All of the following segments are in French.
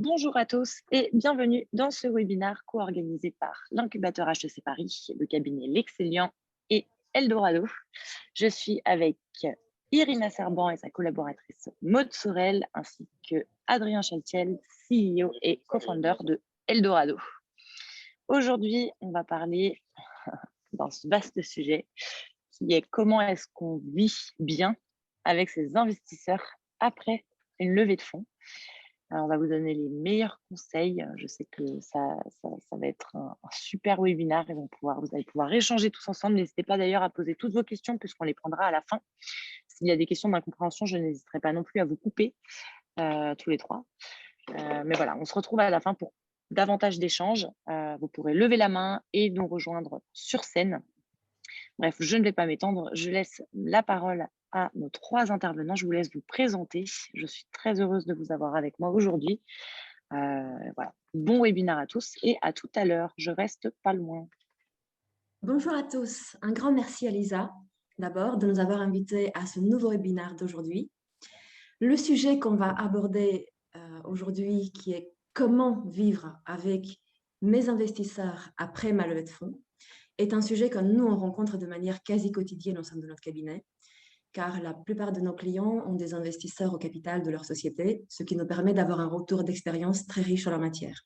Bonjour à tous et bienvenue dans ce webinaire co-organisé par l'incubateur HEC Paris, le cabinet L'Excelliant et Eldorado. Je suis avec Irina Serban et sa collaboratrice Maud Sorel, ainsi que Adrien Chaltiel, CEO et co-founder de Eldorado. Aujourd'hui, on va parler dans ce vaste sujet qui est comment est-ce qu'on vit bien avec ses investisseurs après une levée de fonds. Alors, on va vous donner les meilleurs conseils. Je sais que ça va être un super webinaire et vous allez pouvoir échanger tous ensemble. N'hésitez pas d'ailleurs à poser toutes vos questions puisqu'on les prendra à la fin. S'il y a des questions d'incompréhension, je n'hésiterai pas non plus à vous couper tous les trois. Mais voilà, on se retrouve à la fin pour davantage d'échanges. Vous pourrez lever la main et nous rejoindre sur scène. Bref, je ne vais pas m'étendre. Je laisse la parole à nos trois intervenants. Je vous laisse vous présenter. Je suis très heureuse de vous avoir avec moi aujourd'hui. Voilà. Bon webinaire à tous et à tout à l'heure. Je reste pas loin. Bonjour à tous. Un grand merci à Lisa, d'abord, de nous avoir invités à ce nouveau webinaire d'aujourd'hui. Le sujet qu'on va aborder aujourd'hui, qui est comment vivre avec mes investisseurs après ma levée de fonds, est un sujet que nous, on rencontre de manière quasi quotidienne au sein de notre cabinet, car la plupart de nos clients ont des investisseurs au capital de leur société, ce qui nous permet d'avoir un retour d'expérience très riche en la matière.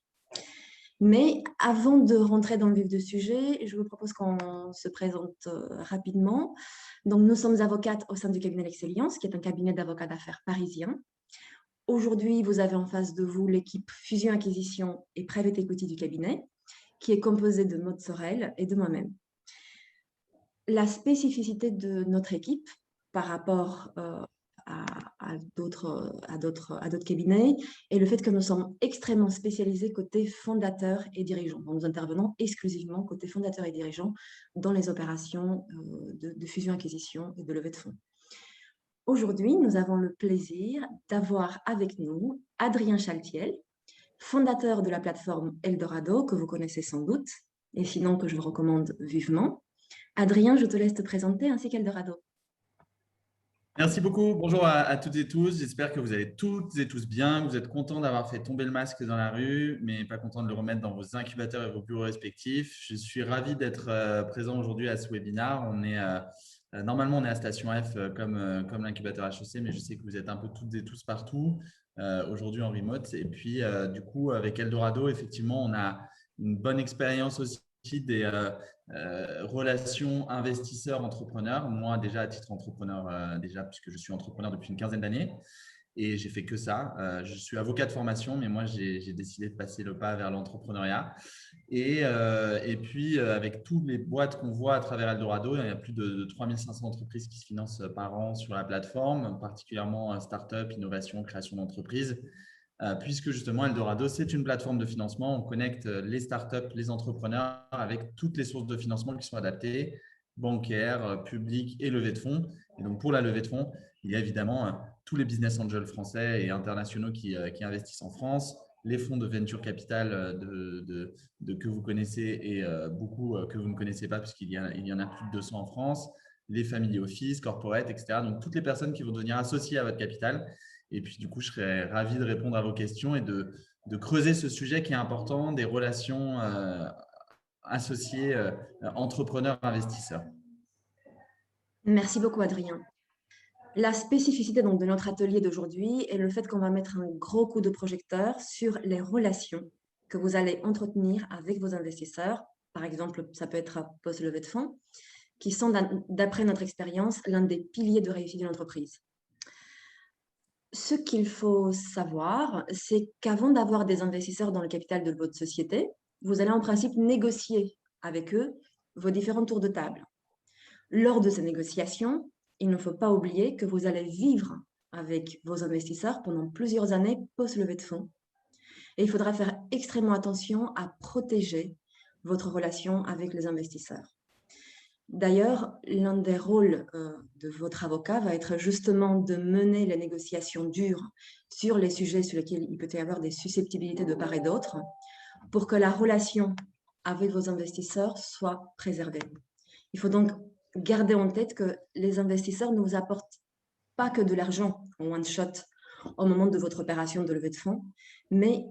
Mais avant de rentrer dans le vif du sujet, je vous propose qu'on se présente rapidement. Donc, nous sommes avocates au sein du cabinet L'Excelliance, qui est un cabinet d'avocats d'affaires parisien. Aujourd'hui, vous avez en face de vous l'équipe Fusion-Acquisition et Private Equity du cabinet, qui est composée de Maud Sorel et de moi-même. La spécificité de notre équipe par rapport à d'autres cabinets et le fait que nous sommes extrêmement spécialisés côté fondateurs et dirigeants. Donc, nous intervenons exclusivement côté fondateurs et dirigeants dans les opérations de fusion-acquisition et de levée de fonds. Aujourd'hui, nous avons le plaisir d'avoir avec nous Adrien Chaltiel, fondateur de la plateforme Eldorado, que vous connaissez sans doute, et sinon que je vous recommande vivement. Adrien, je te laisse te présenter, ainsi qu'Eldorado. Merci beaucoup. Bonjour à toutes et tous. J'espère que vous allez toutes et tous bien. Vous êtes contents d'avoir fait tomber le masque dans la rue, mais pas contents de le remettre dans vos incubateurs et vos bureaux respectifs. Je suis ravi d'être présent aujourd'hui à ce webinaire. Normalement, on est à Station F comme l'incubateur HEC, mais je sais que vous êtes un peu toutes et tous partout aujourd'hui en remote. Et puis, du coup, avec Eldorado, effectivement, on a une bonne expérience aussi des relations investisseurs-entrepreneurs. Moi, déjà à titre entrepreneur, puisque je suis entrepreneur depuis une quinzaine d'années et j'ai fait que ça. Je suis avocat de formation, mais moi, j'ai décidé de passer le pas vers l'entrepreneuriat. Et puis, avec toutes les boîtes qu'on voit à travers Eldorado, il y a plus de 3500 entreprises qui se financent par an sur la plateforme, particulièrement start-up, innovation, création d'entreprises. Puisque justement, Eldorado, c'est une plateforme de financement. On connecte les startups, les entrepreneurs avec toutes les sources de financement qui sont adaptées, bancaires, publiques et levées de fonds. Et donc, pour la levée de fonds, il y a évidemment tous les business angels français et internationaux qui investissent en France, les fonds de venture capital que vous connaissez et beaucoup que vous ne connaissez pas puisqu'il y en a plus de 200 en France, les family office, corporate, etc. Donc, toutes les personnes qui vont devenir associées à votre capital. Et puis, du coup, je serais ravi de répondre à vos questions et de creuser ce sujet qui est important des relations associées entrepreneurs-investisseurs. Merci beaucoup, Adrien. La spécificité donc, de notre atelier d'aujourd'hui est le fait qu'on va mettre un gros coup de projecteur sur les relations que vous allez entretenir avec vos investisseurs. Par exemple, ça peut être post-levée de fonds, qui sont, d'après notre expérience, l'un des piliers de réussite d'une entreprise. Ce qu'il faut savoir, c'est qu'avant d'avoir des investisseurs dans le capital de votre société, vous allez en principe négocier avec eux vos différents tours de table. Lors de ces négociations, il ne faut pas oublier que vous allez vivre avec vos investisseurs pendant plusieurs années post-levée de fonds. Et il faudra faire extrêmement attention à protéger votre relation avec les investisseurs. D'ailleurs, l'un des rôles de votre avocat va être justement de mener les négociations dures sur les sujets sur lesquels il peut y avoir des susceptibilités de part et d'autre pour que la relation avec vos investisseurs soit préservée. Il faut donc garder en tête que les investisseurs ne vous apportent pas que de l'argent en one shot au moment de votre opération de levée de fonds, mais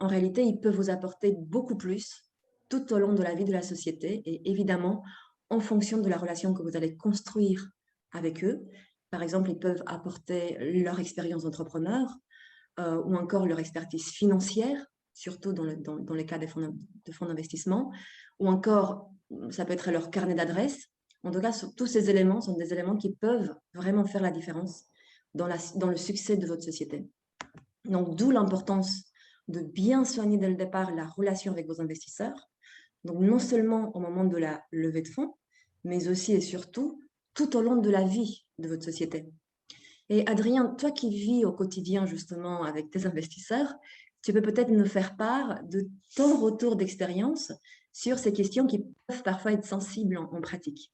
en réalité, ils peuvent vous apporter beaucoup plus tout au long de la vie de la société et évidemment, en fonction de la relation que vous allez construire avec eux. Par exemple, ils peuvent apporter leur expérience d'entrepreneur ou encore leur expertise financière, surtout dans les cas de fonds d'investissement, ou encore, ça peut être leur carnet d'adresses. En tout cas, tous ces éléments sont des éléments qui peuvent vraiment faire la différence dans le succès de votre société. Donc, d'où l'importance de bien soigner dès le départ la relation avec vos investisseurs. Donc, non seulement au moment de la levée de fonds, mais aussi et surtout tout au long de la vie de votre société. Et Adrien, toi qui vis au quotidien justement avec tes investisseurs, tu peux peut-être nous faire part de ton retour d'expérience sur ces questions qui peuvent parfois être sensibles en pratique.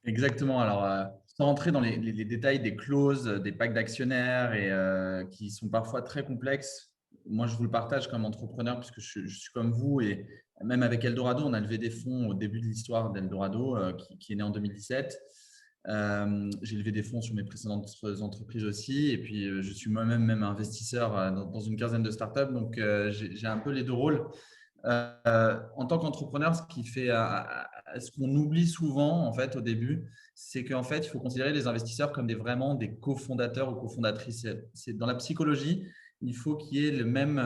Exactement. Alors, sans rentrer dans les détails des clauses, des packs d'actionnaires et qui sont parfois très complexes, moi, je vous le partage comme entrepreneur puisque je suis comme vous et même avec Eldorado, on a levé des fonds au début de l'histoire d'Eldorado qui est né en 2017. J'ai levé des fonds sur mes précédentes entreprises aussi et puis je suis moi-même investisseur dans une quinzaine de startups, donc j'ai un peu les deux rôles. En tant qu'entrepreneur, ce qu'on oublie souvent en fait au début, c'est qu'en fait, il faut considérer les investisseurs comme vraiment des cofondateurs ou cofondatrices. Dans la psychologie, il faut qu'il y ait les mêmes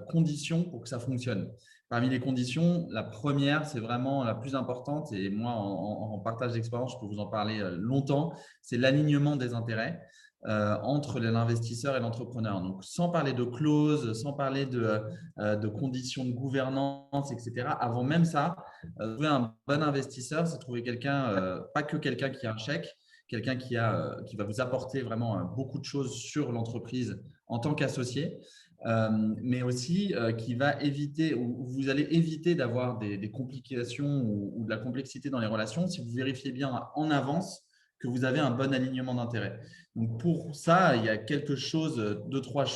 conditions pour que ça fonctionne. Parmi les conditions, la première, c'est vraiment la plus importante et moi, en partage d'expérience, je peux vous en parler longtemps, c'est l'alignement des intérêts entre l'investisseur et l'entrepreneur. Donc, sans parler de clauses, sans parler de conditions de gouvernance, etc. Avant même ça, trouver un bon investisseur, c'est trouver quelqu'un, pas que quelqu'un qui a un chèque, quelqu'un qui va vous apporter vraiment beaucoup de choses sur l'entreprise en tant qu'associé, mais aussi qui va éviter, ou vous allez éviter d'avoir des complications ou de la complexité dans les relations si vous vérifiez bien en avance que vous avez un bon alignement d'intérêts. Donc, pour ça, il y a deux, trois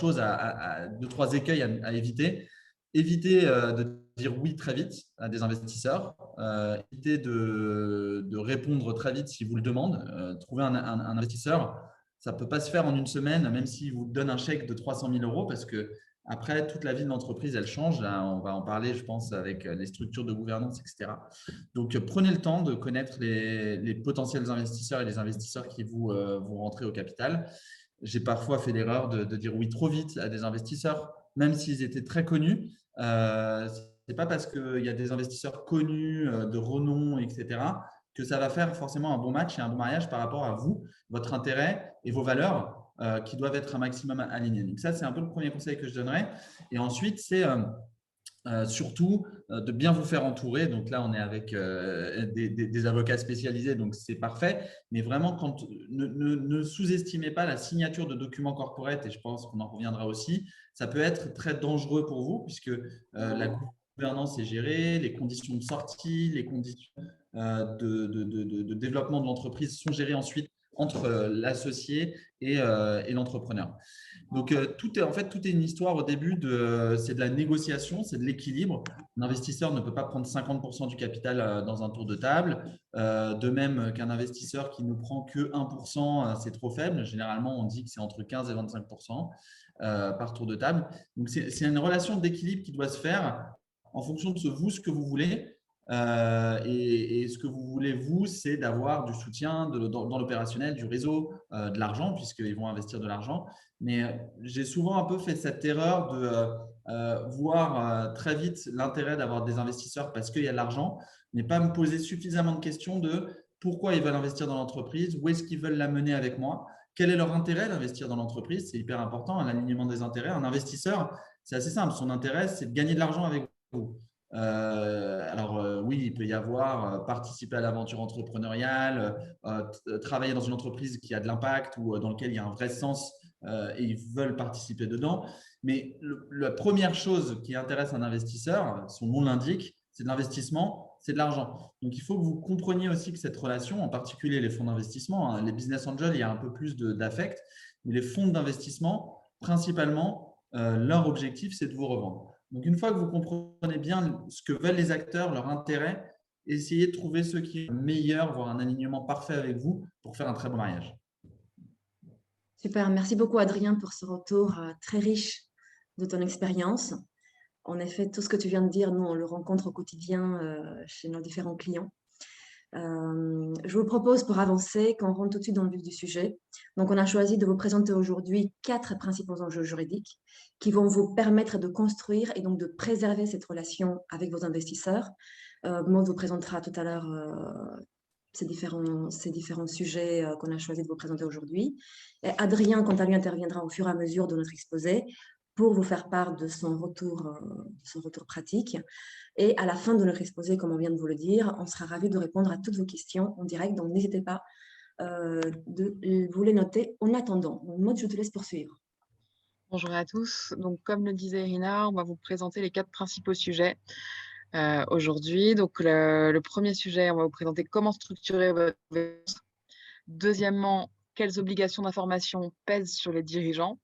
écueils à éviter. Éviter de dire oui très vite à des investisseurs. Éviter de répondre très vite si vous le demandent. Trouver un investisseur, ça ne peut pas se faire en une semaine, même s'il vous donne un chèque de 300 000 euros, parce que après, toute la vie de l'entreprise, elle change. Là, on va en parler, je pense, avec les structures de gouvernance, etc. Donc, prenez le temps de connaître les potentiels investisseurs et les investisseurs qui vont rentrer au capital. J'ai parfois fait l'erreur de dire oui trop vite à des investisseurs, même s'ils étaient très connus. Ce n'est pas parce qu'il y a des investisseurs connus, de renom, etc., que ça va faire forcément un bon match et un bon mariage par rapport à vous, votre intérêt et vos valeurs qui doivent être un maximum alignés. Donc ça, c'est un peu le premier conseil que je donnerais. Et ensuite, c'est surtout de bien vous faire entourer. Donc là, on est avec des avocats spécialisés, donc c'est parfait. Mais vraiment, ne sous-estimez pas la signature de documents corporate, et je pense qu'on en reviendra aussi. Ça peut être très dangereux pour vous puisque la gouvernance est gérée, les conditions de sortie, les conditions de développement de l'entreprise sont gérées ensuite entre l'associé et l'entrepreneur. Donc, tout est une histoire au début, c'est de la négociation, c'est de l'équilibre. Un investisseur ne peut pas prendre 50% du capital dans un tour de table. De même qu'un investisseur qui ne prend que 1%, c'est trop faible. Généralement, on dit que c'est entre 15 et 25% par tour de table. Donc, c'est une relation d'équilibre qui doit se faire en fonction de ce que vous voulez. Et ce que vous voulez, vous, c'est d'avoir du soutien dans l'opérationnel, du réseau, de l'argent, puisqu'ils vont investir de l'argent. Mais j'ai souvent un peu fait cette erreur de voir très vite l'intérêt d'avoir des investisseurs parce qu'il y a de l'argent, mais pas me poser suffisamment de questions de pourquoi ils veulent investir dans l'entreprise, où est-ce qu'ils veulent la mener avec moi, quel est leur intérêt d'investir dans l'entreprise. C'est hyper important, un alignement des intérêts. Un investisseur, c'est assez simple. Son intérêt, c'est de gagner de l'argent avec vous. Oui, il peut y avoir participer à l'aventure entrepreneuriale, travailler dans une entreprise qui a de l'impact ou dans laquelle il y a un vrai sens et ils veulent participer dedans. Mais la première chose qui intéresse un investisseur, son nom l'indique, c'est de l'investissement, c'est de l'argent. Donc, il faut que vous compreniez aussi que cette relation, en particulier les fonds d'investissement, les business angels, il y a un peu plus d'affect, mais les fonds d'investissement, principalement, leur objectif, c'est de vous revendre. Donc, une fois que vous comprenez bien ce que veulent les acteurs, leur intérêt, essayez de trouver ceux qui sont meilleurs, voire un alignement parfait avec vous pour faire un très bon mariage. Super, merci beaucoup Adrien pour ce retour très riche de ton expérience. En effet, tout ce que tu viens de dire, nous, on le rencontre au quotidien chez nos différents clients. Je vous propose, pour avancer, qu'on rentre tout de suite dans le vif du sujet. Donc, on a choisi de vous présenter aujourd'hui 4 principaux enjeux juridiques qui vont vous permettre de construire et donc de préserver cette relation avec vos investisseurs. Maud vous présentera tout à l'heure ces différents sujets qu'on a choisi de vous présenter aujourd'hui. Et Adrien, quant à lui, interviendra au fur et à mesure de notre exposé pour vous faire part de son retour pratique. Et à la fin de notre exposé, comme on vient de vous le dire, on sera ravis de répondre à toutes vos questions en direct. Donc, n'hésitez pas de vous les noter en attendant. Maud, je te laisse poursuivre. Bonjour à tous. Donc, comme le disait Irina, on va vous présenter les 4 principaux sujets aujourd'hui. Donc, le premier sujet, on va vous présenter comment structurer votre gouvernance. Deuxièmement, quelles obligations d'information pèsent sur les dirigeants.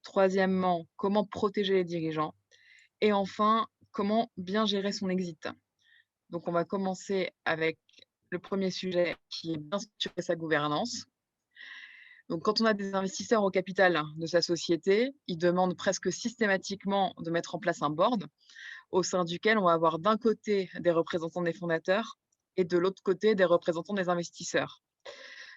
Troisièmement, comment protéger les dirigeants. Et enfin, comment bien gérer son exit. Donc, on va commencer avec le premier sujet qui est bien structurer sa gouvernance. Donc, quand on a des investisseurs au capital de sa société, ils demandent presque systématiquement de mettre en place un board au sein duquel on va avoir d'un côté des représentants des fondateurs et de l'autre côté des représentants des investisseurs.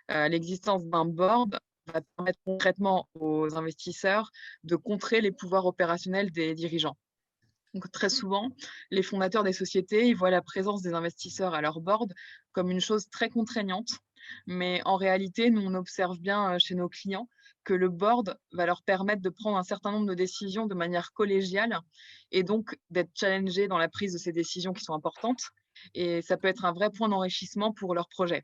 L'existence d'un board va permettre concrètement aux investisseurs de contrer les pouvoirs opérationnels des dirigeants. Donc, très souvent, les fondateurs des sociétés, ils voient la présence des investisseurs à leur board comme une chose très contraignante. Mais en réalité, nous, on observe bien chez nos clients que le board va leur permettre de prendre un certain nombre de décisions de manière collégiale et donc d'être challengés dans la prise de ces décisions qui sont importantes. Et ça peut être un vrai point d'enrichissement pour leur projet.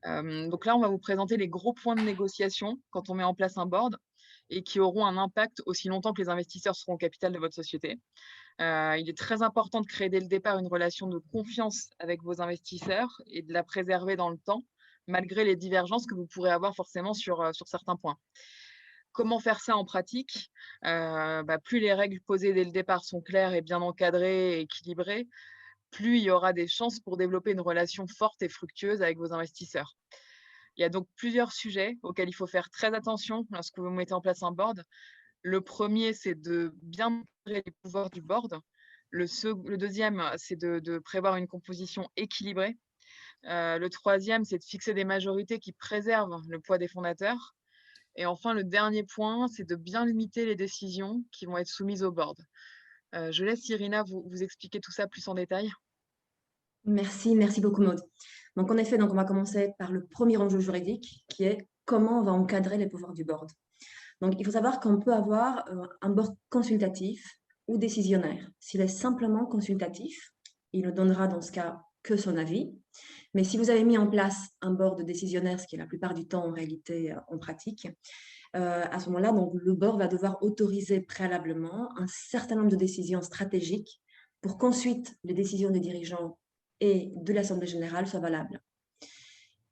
Donc là, on va vous présenter les gros points de négociation quand on met en place un board et qui auront un impact aussi longtemps que les investisseurs seront au capital de votre société. Il est très important de créer dès le départ une relation de confiance avec vos investisseurs et de la préserver dans le temps, malgré les divergences que vous pourrez avoir forcément sur certains points. Comment faire ça en pratique? Plus les règles posées dès le départ sont claires et bien encadrées et équilibrées, plus il y aura des chances pour développer une relation forte et fructueuse avec vos investisseurs. Il y a donc plusieurs sujets auxquels il faut faire très attention lorsque vous mettez en place un board. Le premier, c'est de bien encadrer les pouvoirs du board. Le deuxième, c'est de prévoir une composition équilibrée. Le troisième, c'est de fixer des majorités qui préservent le poids des fondateurs. Et enfin, le dernier point, c'est de bien limiter les décisions qui vont être soumises au board. Je laisse Irina vous expliquer tout ça plus en détail. Merci beaucoup Maud. Donc en effet, on va commencer par le premier enjeu juridique qui est comment on va encadrer les pouvoirs du board. Donc il faut savoir qu'on peut avoir un board consultatif ou décisionnaire. S'il est simplement consultatif, il ne donnera dans ce cas que son avis. Mais si vous avez mis en place un board décisionnaire, ce qui est la plupart du temps en réalité en pratique, à ce moment-là, donc, le board va devoir autoriser préalablement un certain nombre de décisions stratégiques pour qu'ensuite les décisions des dirigeants et de l'Assemblée générale soient valables.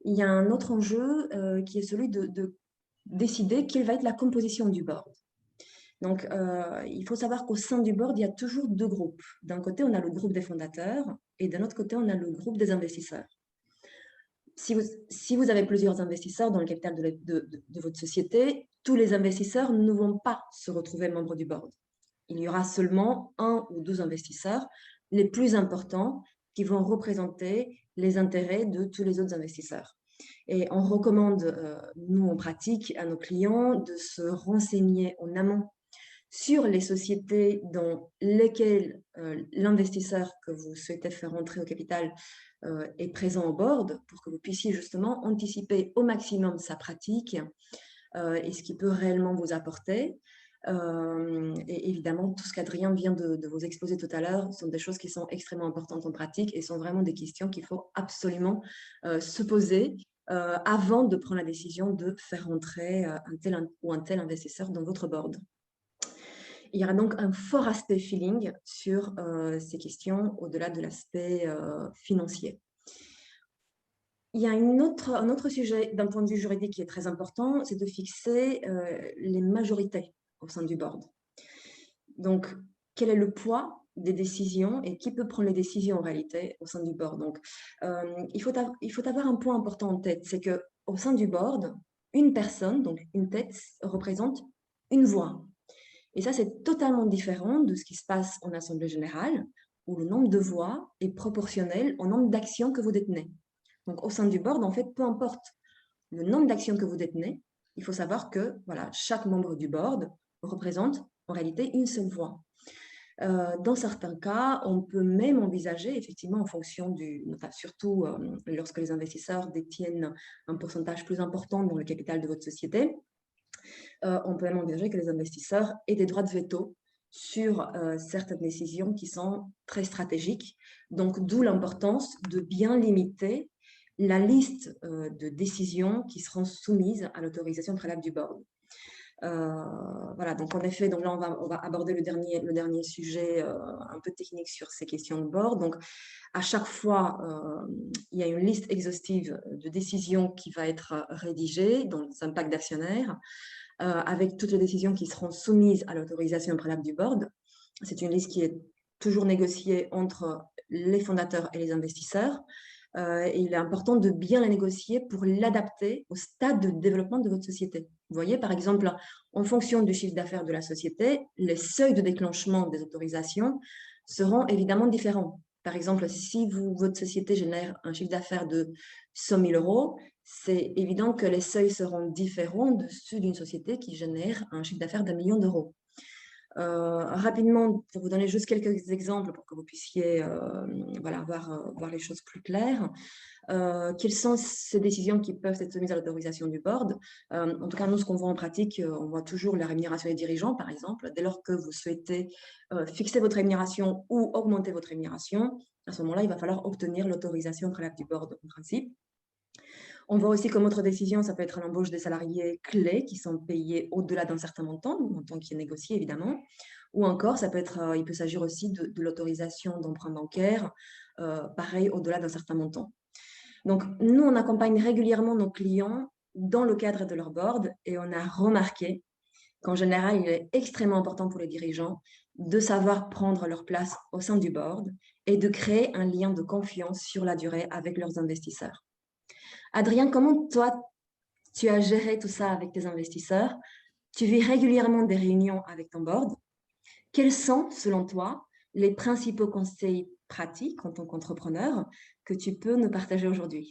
Il y a un autre enjeu qui est celui de décider quelle va être la composition du board. Donc, il faut savoir qu'au sein du board, il y a toujours 2 groupes. D'un côté, on a le groupe des fondateurs et d'un autre côté, on a le groupe des investisseurs. Si vous avez plusieurs investisseurs dans le capital de votre société, tous les investisseurs ne vont pas se retrouver membres du board. Il y aura seulement 1 ou 2 investisseurs, les plus importants, qui vont représenter les intérêts de tous les autres investisseurs. Et on recommande, nous en pratique, à nos clients de se renseigner en amont sur les sociétés dans lesquelles l'investisseur que vous souhaitez faire entrer au capital est présent au board pour que vous puissiez justement anticiper au maximum sa pratique et ce qu'il peut réellement vous apporter. Et évidemment, tout ce qu'Adrien vient de vous exposer tout à l'heure sont des choses qui sont extrêmement importantes en pratique et sont vraiment des questions qu'il faut absolument se poser avant de prendre la décision de faire entrer un tel investisseur dans votre board. Il y aura donc un fort aspect feeling sur ces questions au-delà de l'aspect financier. Il y a un autre sujet d'un point de vue juridique qui est très important, c'est de fixer les majorités au sein du board. Donc, quel est le poids des décisions et qui peut prendre les décisions en réalité au sein du board. Donc, il faut avoir un point important en tête, c'est qu'au sein du board, une personne, donc une tête, représente une voix. Et ça, c'est totalement différent de ce qui se passe en assemblée générale, où le nombre de voix est proportionnel au nombre d'actions que vous détenez. Donc, au sein du board, en fait, peu importe le nombre d'actions que vous détenez, il faut savoir que voilà, chaque membre du board représente en réalité une seule voix. Dans certains cas, on peut même envisager, effectivement, en fonction surtout lorsque les investisseurs détiennent un pourcentage plus important dans le capital de votre société, on peut même envisager que les investisseurs aient des droits de veto sur certaines décisions qui sont très stratégiques. Donc, d'où l'importance de bien limiter la liste de décisions qui seront soumises à l'autorisation préalable du board. Voilà, donc en effet, donc là, on va aborder le dernier sujet un peu technique sur ces questions de board. Donc, à chaque fois, il y a une liste exhaustive de décisions qui va être rédigée dans un pack d'actionnaires avec toutes les décisions qui seront soumises à l'autorisation préalable du board. C'est une liste qui est toujours négociée entre les fondateurs et les investisseurs. Et il est important de bien la négocier pour l'adapter au stade de développement de votre société. Vous voyez, par exemple, en fonction du chiffre d'affaires de la société, les seuils de déclenchement des autorisations seront évidemment différents. Par exemple, si votre société génère un chiffre d'affaires de 100 000 euros, c'est évident que les seuils seront différents de ceux d'une société qui génère un chiffre d'affaires d'1 million d'euros. Rapidement, pour vous donner juste quelques exemples pour que vous puissiez voilà, voir les choses plus claires. Quelles sont ces décisions qui peuvent être soumises à l'autorisation du board? En tout cas, nous, ce qu'on voit en pratique, on voit toujours la rémunération des dirigeants, par exemple. Dès lors que vous souhaitez fixer votre rémunération ou augmenter votre rémunération, à ce moment-là, il va falloir obtenir l'autorisation préalable du board, en principe. On voit aussi comme autre décision, ça peut être l'embauche des salariés clés qui sont payés au-delà d'un certain montant qui est négocié évidemment, ou encore il peut s'agir aussi de l'autorisation d'emprunt bancaire, pareil au-delà d'un certain montant. Donc nous, on accompagne régulièrement nos clients dans le cadre de leur board et on a remarqué qu'en général, il est extrêmement important pour les dirigeants de savoir prendre leur place au sein du board et de créer un lien de confiance sur la durée avec leurs investisseurs. Adrien, comment toi, tu as géré tout ça avec tes investisseurs? Tu vis régulièrement des réunions avec ton board. Quels sont, selon toi, les principaux conseils pratiques en tant qu'entrepreneur que tu peux nous partager aujourd'hui?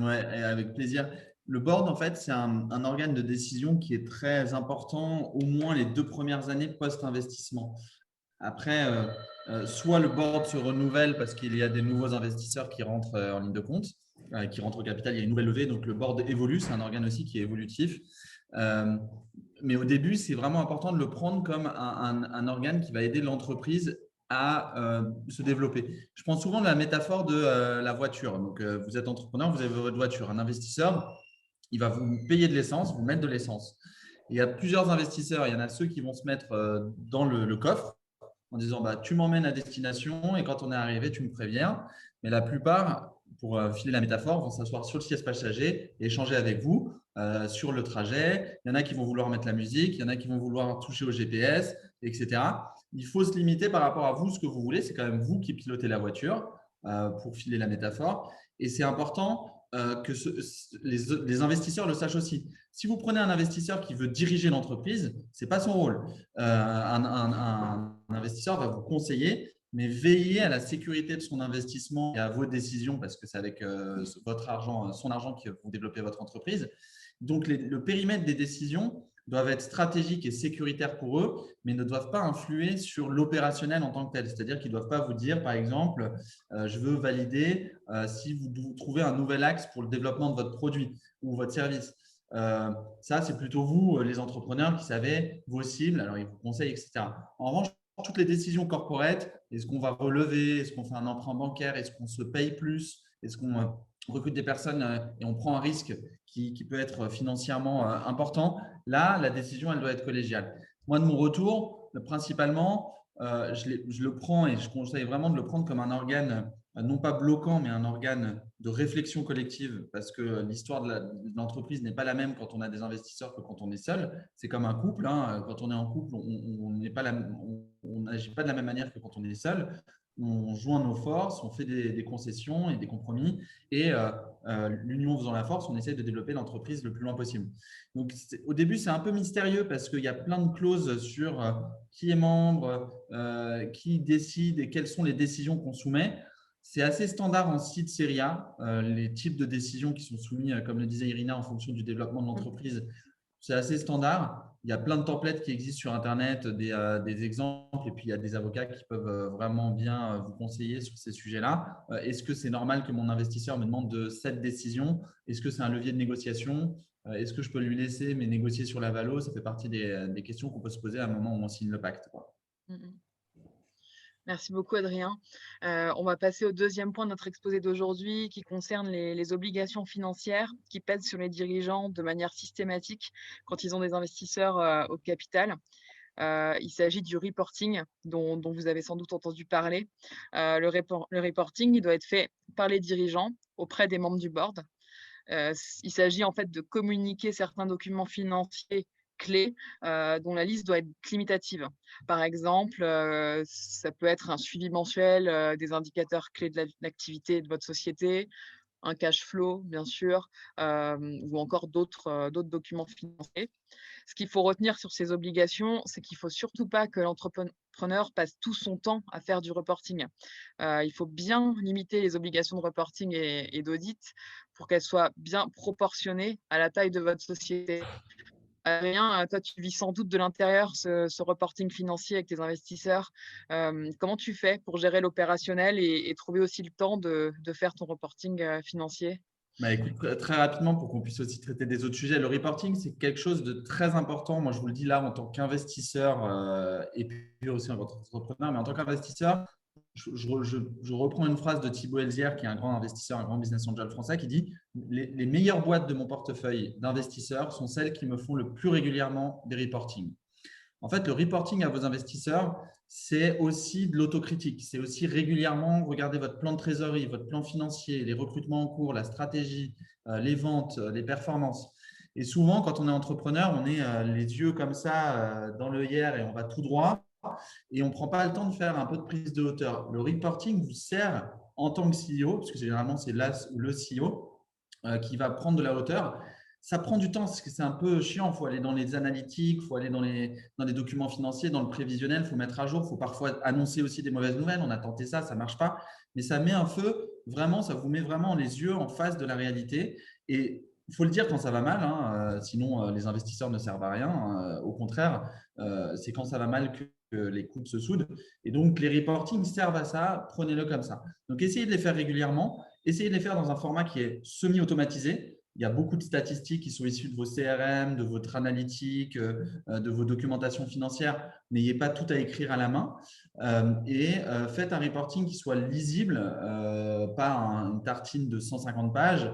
Ouais, avec plaisir. Le board, en fait, c'est un organe de décision qui est très important, au moins les 2 premières années post-investissement. Après, soit le board se renouvelle parce qu'il y a des nouveaux investisseurs qui rentrent en ligne de compte, qui rentrent au capital, il y a une nouvelle levée, donc le board évolue, c'est un organe aussi qui est évolutif. Mais au début, c'est vraiment important de le prendre comme un organe qui va aider l'entreprise à se développer. Je prends souvent la métaphore de la voiture. Donc, vous êtes entrepreneur, vous avez votre voiture. Un investisseur, il va vous payer de l'essence, vous mettre de l'essence. Il y a plusieurs investisseurs. Il y en a ceux qui vont se mettre dans le coffre en disant bah, tu m'emmènes à destination et quand on est arrivé, tu me préviens. Mais la plupart, pour filer la métaphore, vont s'asseoir sur le siège passager et échanger avec vous sur le trajet. Il y en a qui vont vouloir mettre la musique, il y en a qui vont vouloir toucher au GPS, etc. Il faut se limiter par rapport à vous, ce que vous voulez. C'est quand même vous qui pilotez la voiture pour filer la métaphore. Et c'est important que les investisseurs le sachent aussi. Si vous prenez un investisseur qui veut diriger l'entreprise, ce n'est pas son rôle. Un investisseur va vous conseiller, mais veillez à la sécurité de son investissement et à vos décisions parce que c'est avec votre argent, son argent que vous développez votre entreprise. Donc, le périmètre des décisions doivent être stratégiques et sécuritaires pour eux, mais ne doivent pas influer sur l'opérationnel en tant que tel. C'est-à-dire qu'ils ne doivent pas vous dire, par exemple, je veux valider si vous trouvez un nouvel axe pour le développement de votre produit ou votre service. Ça, c'est plutôt vous, les entrepreneurs, qui savez vos cibles, alors ils vous conseillent, etc. En revanche, toutes les décisions corporate, est-ce qu'on va relever, est-ce qu'on fait un emprunt bancaire, est-ce qu'on se paye plus, est-ce qu'on recrute des personnes et on prend un risque qui peut être financièrement important, là, la décision, elle doit être collégiale. Moi, de mon retour, principalement, je le prends et je conseille vraiment de le prendre comme un organe, non pas bloquant, mais un organe de réflexion collective parce que l'histoire de l'entreprise n'est pas la même quand on a des investisseurs que quand on est seul. C'est comme un couple. Hein. Quand on est en couple, on n'agit pas de la même manière que quand on est seul. on joint nos forces, on fait des concessions et des compromis, et l'union faisant la force, on essaie de développer l'entreprise le plus loin possible. Donc, au début, c'est un peu mystérieux parce qu'il y a plein de clauses sur qui est membre, qui décide et quelles sont les décisions qu'on soumet. C'est assez standard en site Serie A, les types de décisions qui sont soumis, comme le disait Irina, en fonction du développement de l'entreprise. C'est assez standard. Il y a plein de templates qui existent sur Internet, des exemples, et puis il y a des avocats qui peuvent vraiment bien vous conseiller sur ces sujets-là. Est-ce que c'est normal que mon investisseur me demande de cette décision? Est-ce que c'est un levier de négociation? Est-ce que je peux lui laisser mais négocier sur la valo? Ça fait partie des questions qu'on peut se poser à un moment où on signe le pacte, quoi. Merci beaucoup, Adrien. On va passer au deuxième point de notre exposé d'aujourd'hui qui concerne les obligations financières qui pèsent sur les dirigeants de manière systématique quand ils ont des investisseurs au capital. Il s'agit du reporting dont vous avez sans doute entendu parler. Le reporting, il doit être fait par les dirigeants auprès des membres du board. Il s'agit en fait de communiquer certains documents financiers clés dont la liste doit être limitative. Par exemple, ça peut être un suivi mensuel des indicateurs clés de l'activité de votre société, un cash flow, bien sûr, ou encore d'autres documents financiers. Ce qu'il faut retenir sur ces obligations, c'est qu'il ne faut surtout pas que l'entrepreneur passe tout son temps à faire du reporting. Il faut bien limiter les obligations de reporting et d'audit pour qu'elles soient bien proportionnées à la taille de votre société. Adrien, toi, tu vis sans doute de l'intérieur ce reporting financier avec tes investisseurs. Comment tu fais pour gérer l'opérationnel et trouver aussi le temps de faire ton reporting financier? Bah, écoute, très rapidement, pour qu'on puisse aussi traiter des autres sujets, le reporting, c'est quelque chose de très important. Moi, je vous le dis là, en tant qu'investisseur et puis aussi en tant qu'entrepreneur, mais en tant qu'investisseur, je reprends une phrase de Thibaut Elzière, qui est un grand investisseur, un grand business angel français, qui dit les meilleures boîtes de mon portefeuille d'investisseurs sont celles qui me font le plus régulièrement des reportings. En fait, le reporting à vos investisseurs, c'est aussi de l'autocritique. C'est aussi régulièrement regarder votre plan de trésorerie, votre plan financier, les recrutements en cours, la stratégie, les ventes, les performances. Et souvent, quand on est entrepreneur, on est les yeux comme ça dans l'œillère et on va tout droit et on ne prend pas le temps de faire un peu de prise de hauteur. Le reporting vous sert en tant que CEO, parce que généralement, c'est le CEO qui va prendre de la hauteur. Ça prend du temps parce que c'est un peu chiant. Il faut aller dans les analytiques, il faut aller dans les documents financiers, dans le prévisionnel, il faut mettre à jour, il faut parfois annoncer aussi des mauvaises nouvelles. On a tenté ça, ça ne marche pas. Mais ça met un feu, vraiment, ça vous met vraiment les yeux en face de la réalité. Et il faut le dire quand ça va mal, hein, sinon les investisseurs ne servent à rien. Au contraire, c'est quand ça va mal que les coupes se soudent. Et donc, les reportings servent à ça, prenez-le comme ça. Donc, essayez de les faire régulièrement, essayez de les faire dans un format qui est semi-automatisé. Il y a beaucoup de statistiques qui sont issues de vos CRM, de votre analytique, de vos documentations financières. N'ayez pas tout à écrire à la main et faites un reporting qui soit lisible, pas une tartine de 150 pages,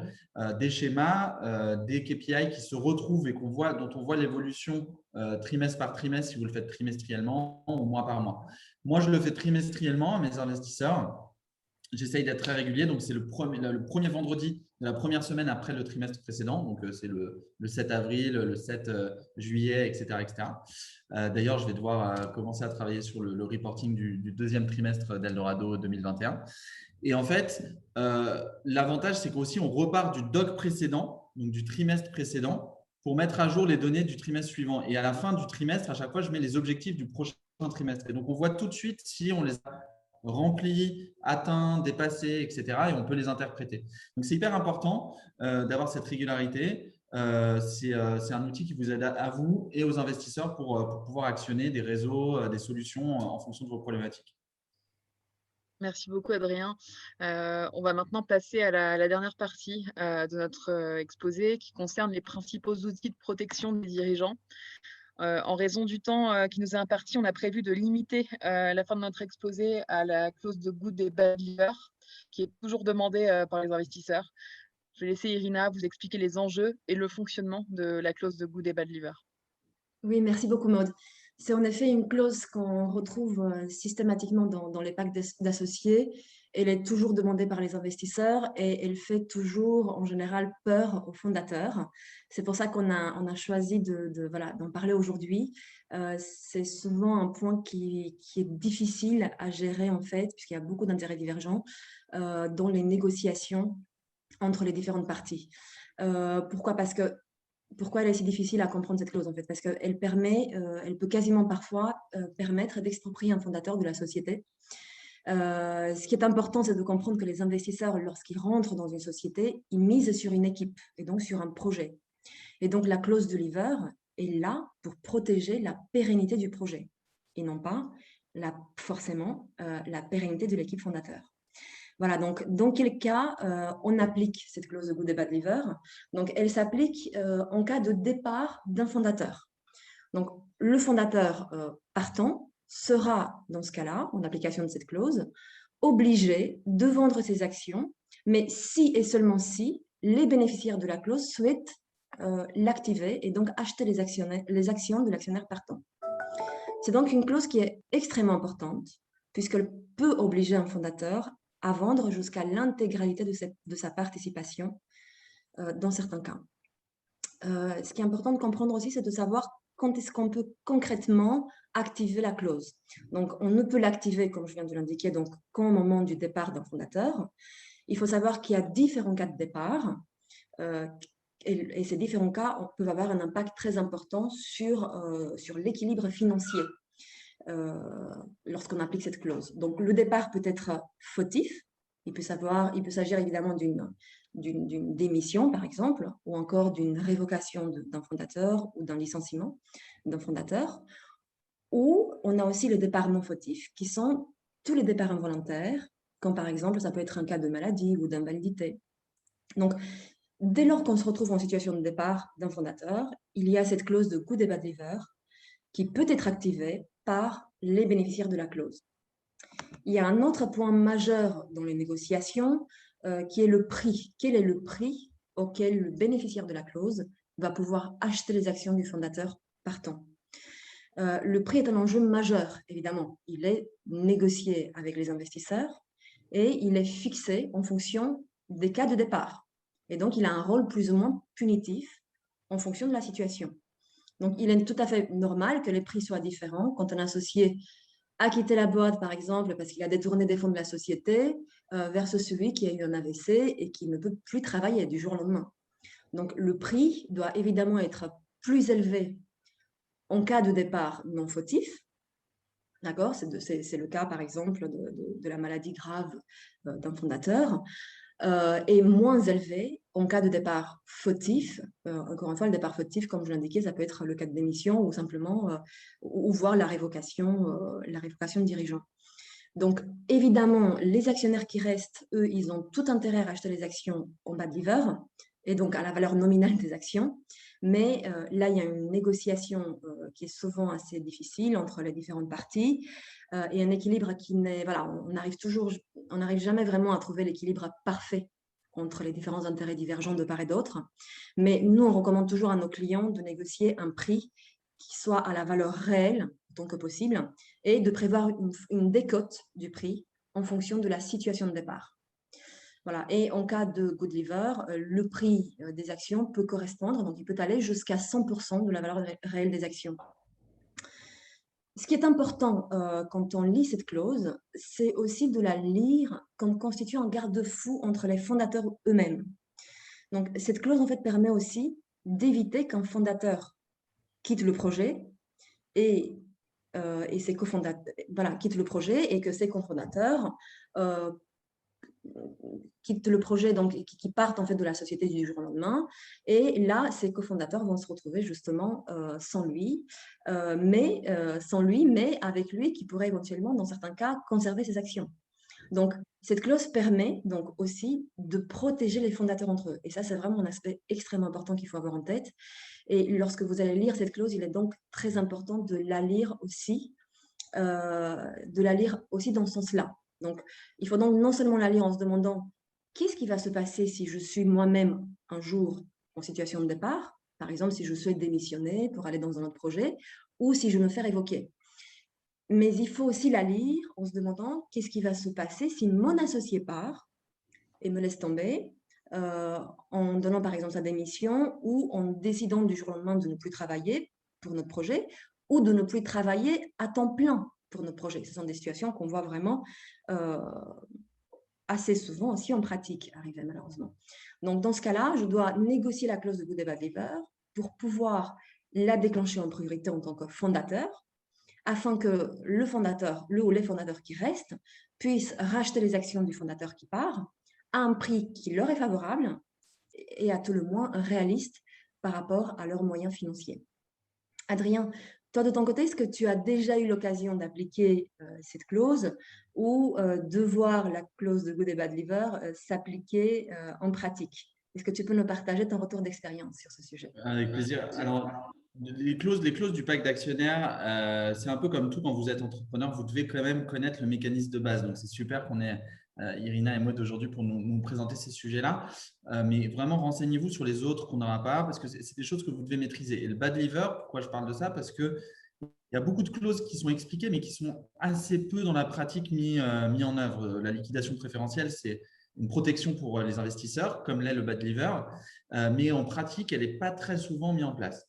des schémas, des KPI qui se retrouvent et dont on voit l'évolution trimestre par trimestre si vous le faites trimestriellement ou mois par mois. Moi, je le fais trimestriellement à mes investisseurs. J'essaye d'être très régulier, donc c'est le premier vendredi de la première semaine après le trimestre précédent, donc c'est le 7 avril, le 7 juillet, etc. D'ailleurs, je vais devoir commencer à travailler sur le reporting du deuxième trimestre d'Eldorado 2021. Et en fait, l'avantage, c'est qu'aussi on repart du doc précédent, donc du trimestre précédent, pour mettre à jour les données du trimestre suivant. Et à la fin du trimestre, à chaque fois, je mets les objectifs du prochain trimestre. Et donc, on voit tout de suite si on les a remplis, atteints, dépassés, etc. Et on peut les interpréter. Donc, c'est hyper important d'avoir cette régularité. C'est un outil qui vous aide à vous et aux investisseurs pour pouvoir actionner des réseaux, des solutions en fonction de vos problématiques. Merci beaucoup, Adrien. On va maintenant passer à la dernière partie de notre exposé qui concerne les principaux outils de protection des dirigeants. En raison du temps qui nous est imparti, on a prévu de limiter la fin de notre exposé à la clause de good et bad liver, qui est toujours demandée par les investisseurs. Je vais laisser Irina vous expliquer les enjeux et le fonctionnement de la clause de good et bad liver. Oui, merci beaucoup, Maud. C'est en effet une clause qu'on retrouve systématiquement dans les pactes d'associés. Elle est toujours demandée par les investisseurs et elle fait toujours, en général, peur aux fondateurs. C'est pour ça qu'on a choisi voilà, d'en parler aujourd'hui. C'est souvent un point qui est difficile à gérer, en fait, puisqu'il y a beaucoup d'intérêts divergents dans les négociations entre les différentes parties. Pourquoi? Pourquoi elle est si difficile à comprendre cette clause en fait? Parce qu'elle elle peut quasiment parfois permettre d'exproprier un fondateur de la société. Ce qui est important, c'est de comprendre que les investisseurs, lorsqu'ils rentrent dans une société, ils misent sur une équipe et donc sur un projet. Et donc la clause de leaver est là pour protéger la pérennité du projet et non pas forcément la pérennité de l'équipe fondateur. Voilà, donc dans quel cas on applique cette clause de good et bad leaver? Donc, elle s'applique en cas de départ d'un fondateur. Donc, le fondateur partant sera, dans ce cas-là, en application de cette clause, obligé de vendre ses actions, mais si et seulement si les bénéficiaires de la clause souhaitent l'activer et donc acheter les actions de l'actionnaire partant. C'est donc une clause qui est extrêmement importante, puisqu'elle peut obliger un fondateur à vendre jusqu'à l'intégralité de sa participation dans certains cas. Ce qui est important de comprendre aussi, c'est de savoir quand est-ce qu'on peut concrètement activer la clause. Donc, on ne peut l'activer, comme je viens de l'indiquer, donc qu'au moment du départ d'un fondateur. Il faut savoir qu'il y a différents cas de départ et ces différents cas peuvent avoir un impact très important sur l'équilibre financier lorsqu'on applique cette clause. Donc, le départ peut être fautif. Il peut s'agir évidemment d'une démission, par exemple, ou encore d'une révocation d'un fondateur ou d'un licenciement d'un fondateur. Ou on a aussi le départ non fautif, qui sont tous les départs involontaires, comme par exemple, ça peut être un cas de maladie ou d'invalidité. Donc, dès lors qu'on se retrouve en situation de départ d'un fondateur, il y a cette clause de good et bad leaver qui peut être activée par les bénéficiaires de la clause. Il y a un autre point majeur dans les négociations qui est le prix. Quel est le prix auquel le bénéficiaire de la clause va pouvoir acheter les actions du fondateur partant? Le prix est un enjeu majeur, évidemment. Il est négocié avec les investisseurs et il est fixé en fonction des cas de départ. Et donc, il a un rôle plus ou moins punitif en fonction de la situation. Donc, il est tout à fait normal que les prix soient différents quand un associé a quitté la boîte, par exemple, parce qu'il a détourné des fonds de la société, versus celui qui a eu un AVC et qui ne peut plus travailler du jour au lendemain. Donc, le prix doit évidemment être plus élevé en cas de départ non fautif. D'accord? C'est le cas, par exemple, de la maladie grave d'un fondateur. Et moins élevé en cas de départ fautif. Encore une fois, le départ fautif, comme je l'indiquais, ça peut être le cas de démission ou simplement, ou voir la révocation de dirigeant. Donc, évidemment, les actionnaires qui restent, eux, ils ont tout intérêt à racheter les actions en bad leaver et donc à la valeur nominale des actions. Mais là, il y a une négociation qui est souvent assez difficile entre les différentes parties et un équilibre qui n'est... Voilà, on n'arrive jamais vraiment à trouver l'équilibre parfait entre les différents intérêts divergents de part et d'autre. Mais nous, on recommande toujours à nos clients de négocier un prix qui soit à la valeur réelle, tant que possible, et de prévoir une décote du prix en fonction de la situation de départ. Voilà. Et en cas de good leaver, le prix des actions peut correspondre, donc il peut aller jusqu'à 100% de la valeur réelle des actions. Ce qui est important quand on lit cette clause, c'est aussi de la lire comme constituant un garde-fou entre les fondateurs eux-mêmes. Donc, cette clause, en fait, permet aussi d'éviter qu'un fondateur quitte le projet et ses cofondateurs, voilà, quitte le projet et que ses cofondateurs quittent le projet, donc qui partent en fait de la société du jour au lendemain. Et là, ses cofondateurs vont se retrouver justement sans lui, mais avec lui qui pourrait éventuellement, dans certains cas, conserver ses actions. Donc, cette clause permet donc aussi de protéger les fondateurs entre eux. Et ça, c'est vraiment un aspect extrêmement important qu'il faut avoir en tête. Et lorsque vous allez lire cette clause, il est donc très important de la lire aussi dans ce sens-là. Donc, il faut donc non seulement la lire en se demandant qu'est-ce qui va se passer si je suis moi-même un jour en situation de départ, par exemple si je souhaite démissionner pour aller dans un autre projet, ou si je me fais révoquer. Mais il faut aussi la lire en se demandant qu'est-ce qui va se passer si mon associé part et me laisse tomber, en donnant par exemple sa démission ou en décidant du jour au lendemain de ne plus travailler pour notre projet ou de ne plus travailler à temps plein pour notre projet. Ce sont des situations qu'on voit vraiment assez souvent aussi en pratique arriver malheureusement. Donc dans ce cas-là, je dois négocier la clause de good et bad liver pour pouvoir la déclencher en priorité en tant que fondateur, afin que le fondateur, le ou les fondateurs qui restent, puissent racheter les actions du fondateur qui part à un prix qui leur est favorable et à tout le moins réaliste par rapport à leurs moyens financiers. Adrien, toi de ton côté, est-ce que tu as déjà eu l'occasion d'appliquer cette clause ou de voir la clause de good et bad liver s'appliquer en pratique? Est-ce que tu peux nous partager ton retour d'expérience sur ce sujet? Avec plaisir. Alors, les clauses du pacte d'actionnaires, c'est un peu comme tout quand vous êtes entrepreneur, vous devez quand même connaître le mécanisme de base. Donc, c'est super qu'on ait Irina et Maud aujourd'hui pour nous présenter ces sujets-là. Mais vraiment, renseignez-vous sur les autres qu'on n'aura pas parce que c'est des choses que vous devez maîtriser. Et le bad liver, pourquoi je parle de ça? Parce qu'il y a beaucoup de clauses qui sont expliquées, mais qui sont assez peu dans la pratique mis en œuvre. La liquidation préférentielle, c'est une protection pour les investisseurs, comme l'est le bad liver, mais en pratique, elle n'est pas très souvent mise en place.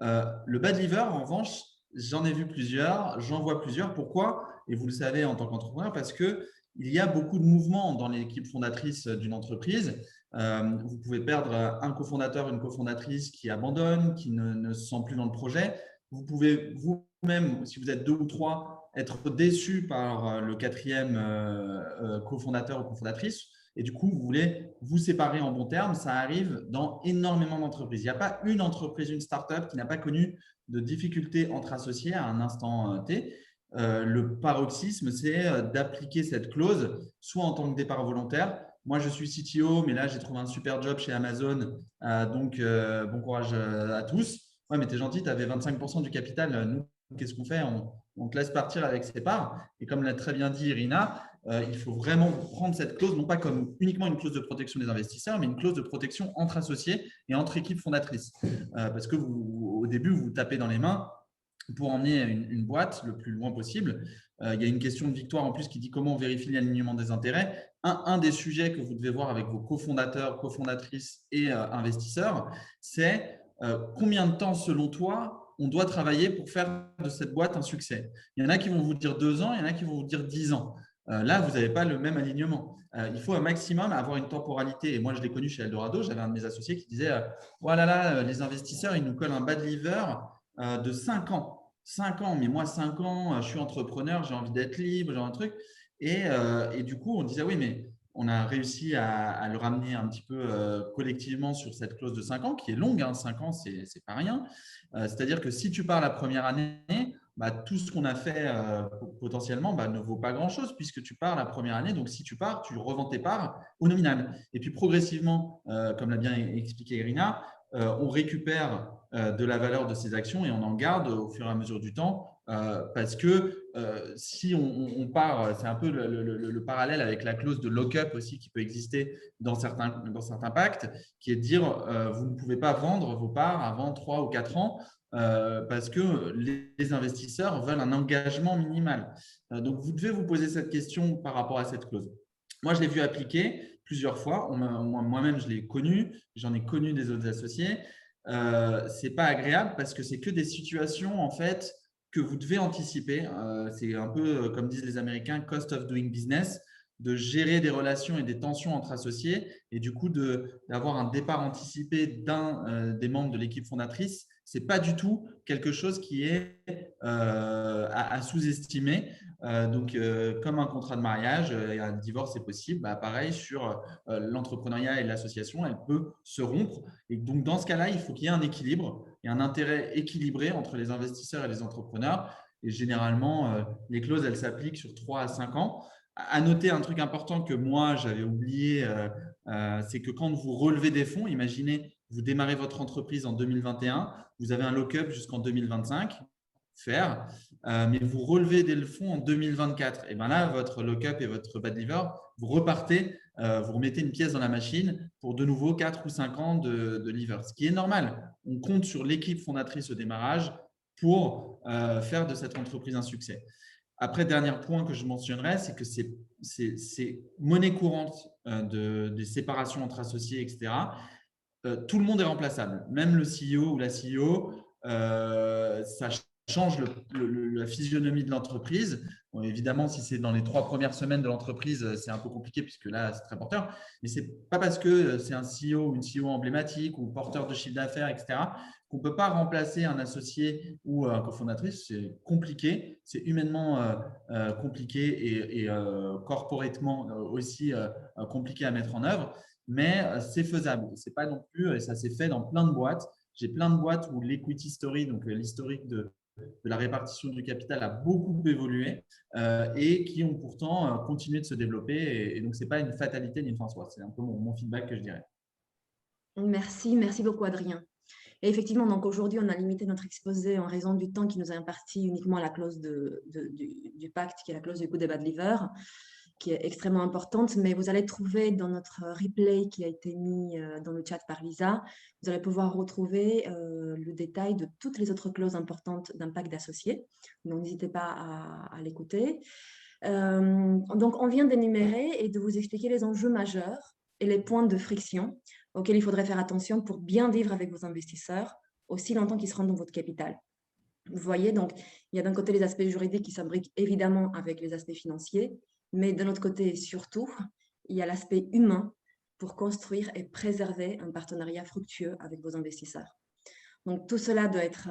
Le bad liver, en revanche, j'en ai vu plusieurs, j'en vois plusieurs. Pourquoi? Et vous le savez en tant qu'entrepreneur, parce qu'il y a beaucoup de mouvements dans l'équipe fondatrice d'une entreprise. Vous pouvez perdre un cofondateur, une cofondatrice qui abandonne, qui ne se sent plus dans le projet. Vous pouvez vous-même, si vous êtes 2 ou 3, être déçu par le 4e cofondateur ou cofondatrice. Et du coup, vous voulez vous séparer en bons termes. Ça arrive dans énormément d'entreprises. Il n'y a pas une entreprise, une start-up qui n'a pas connu de difficultés entre associés à un instant T. Le paroxysme, c'est d'appliquer cette clause, soit en tant que départ volontaire. Moi, je suis CTO, mais là, j'ai trouvé un super job chez Amazon. Donc, bon courage à tous. Ouais, mais t'es gentil, tu avais 25% du capital. Nous, qu'est-ce qu'on fait? On te laisse partir avec ses parts. Et comme l'a très bien dit Irina, il faut vraiment prendre cette clause, non pas comme uniquement une clause de protection des investisseurs, mais une clause de protection entre associés et entre équipes fondatrices. Parce que au début, vous tapez dans les mains pour emmener une boîte le plus loin possible. Il y a une question de victoire en plus qui dit comment on vérifie l'alignement des intérêts. Un des sujets que vous devez voir avec vos cofondateurs, cofondatrices et investisseurs, c'est combien de temps, selon toi, on doit travailler pour faire de cette boîte un succès. Il y en a qui vont vous dire 2 ans, il y en a qui vont vous dire 10 ans. Là, vous n'avez pas le même alignement. Il faut un maximum avoir une temporalité. Et moi, je l'ai connu chez Eldorado. J'avais un de mes associés qui disait voilà, là, les investisseurs, ils nous collent un bad liver de 5 ans. 5 ans, mais moi, 5 ans, je suis entrepreneur, j'ai envie d'être libre, genre un truc. Et du coup, on disait oui, mais on a réussi à le ramener un petit peu collectivement sur cette clause de 5 ans, qui est longue. 5 ans, c'est pas rien. C'est-à-dire que si tu pars la première année, tout ce qu'on a fait potentiellement ne vaut pas grand-chose puisque tu pars la première année. Donc, si tu pars, tu revends tes parts au nominal. Et puis, progressivement, comme l'a bien expliqué Irina, on récupère de la valeur de ces actions et on en garde au fur et à mesure du temps parce que si on part, c'est un peu le parallèle avec la clause de lock-up aussi qui peut exister dans certains pactes, qui est de dire vous ne pouvez pas vendre vos parts avant 3 ou 4 ans parce que les investisseurs veulent un engagement minimal. Donc, vous devez vous poser cette question par rapport à cette clause. Moi, je l'ai vu appliquer plusieurs fois. Moi-même, je l'ai connu. J'en ai connu des autres associés. Ce n'est pas agréable parce que c'est que des situations en fait que vous devez anticiper. C'est un peu comme disent les Américains, cost of doing business, de gérer des relations et des tensions entre associés et du coup d'avoir un départ anticipé d'un des membres de l'équipe fondatrice. Ce n'est pas du tout quelque chose qui est à sous-estimer. Donc, comme un contrat de mariage, un divorce est possible. Pareil, sur l'entrepreneuriat et l'association, elle peut se rompre. Et donc, dans ce cas-là, il faut qu'il y ait un équilibre et un intérêt équilibré entre les investisseurs et les entrepreneurs. Et généralement, les clauses, elles s'appliquent sur 3 à 5 ans. À noter un truc important que moi, j'avais oublié, c'est que quand vous relevez des fonds, imaginez, vous démarrez votre entreprise en 2021, vous avez un lock-up jusqu'en 2025, mais vous relevez des fonds en 2024. Et bien là, votre lock-up et votre bad liver, vous repartez, vous remettez une pièce dans la machine pour de nouveau 4 ou 5 ans de liver, ce qui est normal. On compte sur l'équipe fondatrice au démarrage pour faire de cette entreprise un succès. Après, dernier point que je mentionnerai, c'est que c'est monnaie courante des séparations entre associés, etc. Tout le monde est remplaçable, même le CEO ou la CEO, ça change la physionomie de l'entreprise. Bon, évidemment, si c'est dans les 3 premières semaines de l'entreprise, c'est un peu compliqué puisque là, c'est très porteur. Mais ce n'est pas parce que c'est un CEO ou une CEO emblématique ou porteur de chiffre d'affaires, etc., qu'on ne peut pas remplacer un associé ou un cofondatrice. C'est compliqué, c'est humainement compliqué et corporatement aussi compliqué à mettre en œuvre. Mais c'est faisable. C'est pas non plus, et ça s'est fait dans plein de boîtes. J'ai plein de boîtes où l'equity story, donc l'historique de la répartition du capital a beaucoup évolué et qui ont pourtant continué de se développer. Et donc, ce n'est pas une fatalité ni une fin en soi. C'est un peu mon feedback que je dirais. Merci beaucoup Adrien. Et effectivement, donc aujourd'hui, on a limité notre exposé en raison du temps qui nous est imparti uniquement à la clause du pacte, qui est la clause du good et bad liver, qui est extrêmement importante. Mais vous allez trouver dans notre replay qui a été mis dans le chat par Lisa, vous allez pouvoir retrouver le détail de toutes les autres clauses importantes d'un pacte d'associés. Donc, n'hésitez pas à l'écouter. Donc, on vient d'énumérer et de vous expliquer les enjeux majeurs et les points de friction auxquels il faudrait faire attention pour bien vivre avec vos investisseurs aussi longtemps qu'ils seront dans votre capital. Vous voyez, donc, il y a d'un côté les aspects juridiques qui s'imbriquent évidemment avec les aspects financiers, mais de notre côté, surtout, il y a l'aspect humain pour construire et préserver un partenariat fructueux avec vos investisseurs. Donc, tout cela doit être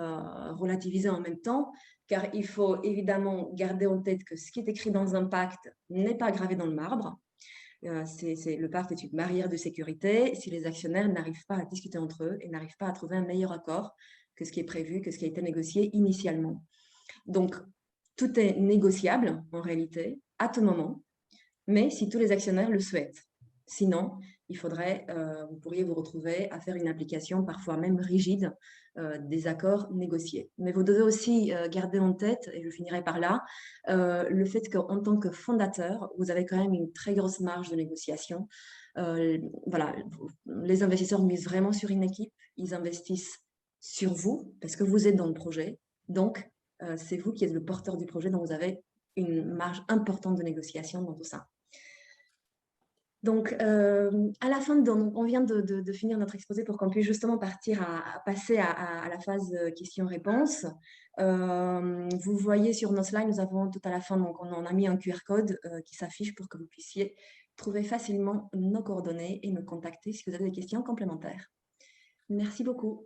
relativisé en même temps, car il faut évidemment garder en tête que ce qui est écrit dans un pacte n'est pas gravé dans le marbre. Le pacte est une barrière de sécurité si les actionnaires n'arrivent pas à discuter entre eux et n'arrivent pas à trouver un meilleur accord que ce qui est prévu, que ce qui a été négocié initialement. Donc, tout est négociable en réalité, à tout moment, mais si tous les actionnaires le souhaitent. Sinon, vous pourriez vous retrouver à faire une application parfois même rigide des accords négociés. Mais vous devez aussi garder en tête, et je finirai par là, le fait qu'en tant que fondateur, vous avez quand même une très grosse marge de négociation. Voilà, les investisseurs misent vraiment sur une équipe, ils investissent sur vous parce que vous êtes dans le projet. Donc, c'est vous qui êtes le porteur du projet, donc vous avez une marge importante de négociation dans tout ça. Donc, à la fin, on vient de finir notre exposé pour qu'on puisse justement passer à la phase questions-réponses. Vous voyez sur nos slides, nous avons tout à la fin, donc on a mis un QR code qui s'affiche pour que vous puissiez trouver facilement nos coordonnées et nous contacter si vous avez des questions complémentaires. Merci beaucoup.